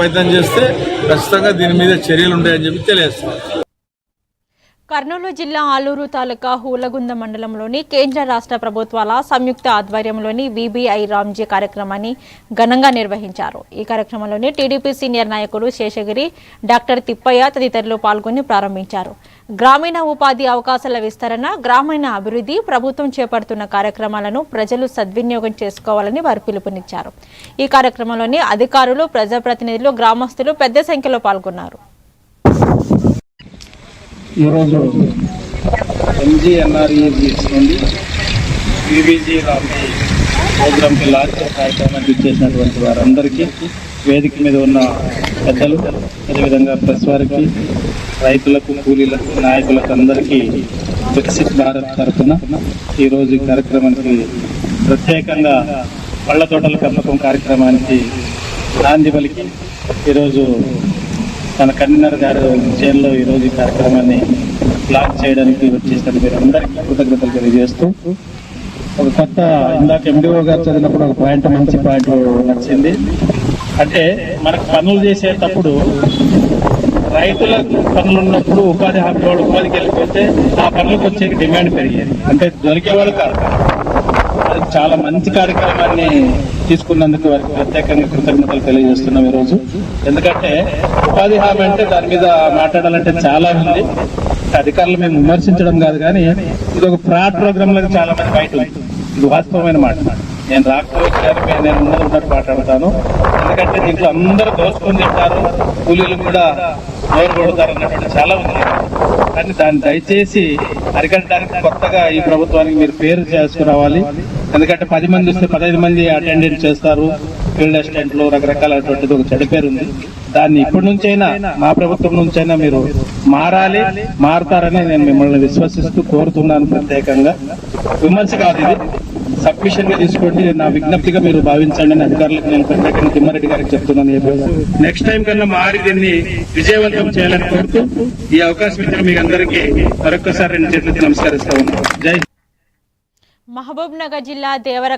ప్రయత్నం చేస్తే ఖచ్చితంగా దీని మీద చర్యలు ఉంటాయని చెప్పి తెలియజేస్తున్నారు. కర్నూలు జిల్లా ఆలూరు తాలూకా హూలగుంద మండలంలోని కేంద్ర రాష్ట్ర ప్రభుత్వాల సంయుక్త ఆధ్వర్యంలోని విబిఐ రామ్జీ కార్యక్రమాన్ని ఘనంగా నిర్వహించారు. ఈ కార్యక్రమంలోని టీడీపీ సీనియర్ నాయకులు శేషగిరి, డాక్టర్ తిప్పయ్య తదితరులు పాల్గొని ప్రారంభించారు. గ్రామీణ ఉపాధి అవకాశాల విస్తరణ, గ్రామీణ అభివృద్ధి, ప్రభుత్వం చేపడుతున్న కార్యక్రమాలను ప్రజలు సద్వినియోగం చేసుకోవాలని వారు పిలుపునిచ్చారు. ఈ కార్యక్రమంలోని అధికారులు, ప్రజాప్రతినిధులు, గ్రామస్తులు పెద్ద సంఖ్యలో పాల్గొన్నారు. ఈరోజు MGNREGA నుండి విబిజీ రామ్జీ ప్రోగ్రామ్కి లాంచ్ కార్యక్రమానికి ఇచ్చేసినటువంటి వారందరికీ, వేదిక మీద ఉన్న పెద్దలు, అదేవిధంగా ప్రెస్ వారికి, రైతులకు, కూలీలకు, నాయకులకు అందరికీ వికసిత్ భారత్ తరఫున ఈరోజు ఈ కార్యక్రమానికి ప్రత్యేకంగా పళ్ళ తోటల పెంపకం కార్యక్రమానికి నాంది పలికి ఈరోజు మన కన్వీనర్ గారు చేనులో ఈరోజు ఈ కార్యక్రమాన్ని లాంచ్ చేయడానికి వచ్చేసరికి మీరు అందరికీ కృతజ్ఞతలు తెలియజేస్తూ, ఒక కొత్త ఇందాక MDO గారు చదివినప్పుడు ఒక పాయింట్, మంచి పాయింట్ నచ్చింది. అంటే మనకు పనులు చేసేటప్పుడు రైతుల పనులు ఉన్నప్పుడు ఉపాధి హామీ వాళ్ళు ఉపాధికి వెళ్ళిపోతే ఆ పనులకు వచ్చే డిమాండ్ పెరిగేది, అంటే దొరికేవాళ్ళు కాదు. అది చాలా మంచి కార్యక్రమాన్ని తీసుకున్నందుకు వారికి ప్రత్యేకంగా కృతజ్ఞతలు తెలియజేస్తున్నాం ఈరోజు. ఎందుకంటే ఉపాధి హామీ అంటే దాని మీద మాట్లాడాలంటే చాలా ఉంది. అధికారులు మేము విమర్శించడం కాదు, కానీ ఇది ఒక ఫ్రాడ్ ప్రోగ్రామ్ లాగా చాలా మంది బయట ఉంది. ఇది వాస్తవమైన మాట. నేను రాకపోతే నేను ఉన్నట్టు మాట్లాడతాను. ఎందుకంటే దీంట్లో అందరూ దోచుకొని తింటారు, కూలీలు కూడా నోరు కొడతారు అన్నటువంటి చాలా ఉంది. కానీ దాన్ని దయచేసి అరికట్టడానికి కొత్తగా ఈ ప్రభుత్వానికి మీరు పేరు చేసుకురావాలి. ఎందుకంటే 10 మంది వస్తే 15 మంది అటెండెంట్ చేస్తారు, ఫీల్డ్ అసిస్టెంట్లు, రకరకాలటువంటిది ఒక చెడు పేరు ఉంది. దాన్ని ఇప్పటి నుంచైనా, మా ప్రభుత్వం నుంచైనా మీరు మారాలి, మారుతారని నేను మిమ్మల్ని విశ్వసిస్తూ కోరుతున్నాను. ప్రత్యేకంగా విమర్శ కాదు, ఇది సబ్మిషన్ గా తీసుకోండి, నా విజ్ఞప్తిగా మీరు భావించండి అని అధికారులకు నేను ప్రత్యేకంగా తిమ్మారెడ్డి గారికి చెప్తున్నాను. నెక్స్ట్ టైం కన్నా మారి దీన్ని విజయవంతం చేయాలని కోరుతూ ఈ అవకాశం ఇచ్చిన మీకు అందరికీ మరొకసారి 2 చేతులకి నమస్కరిస్తా ఉన్నాను. జై. మహబూబ్ నగర్ జిల్లా దేవర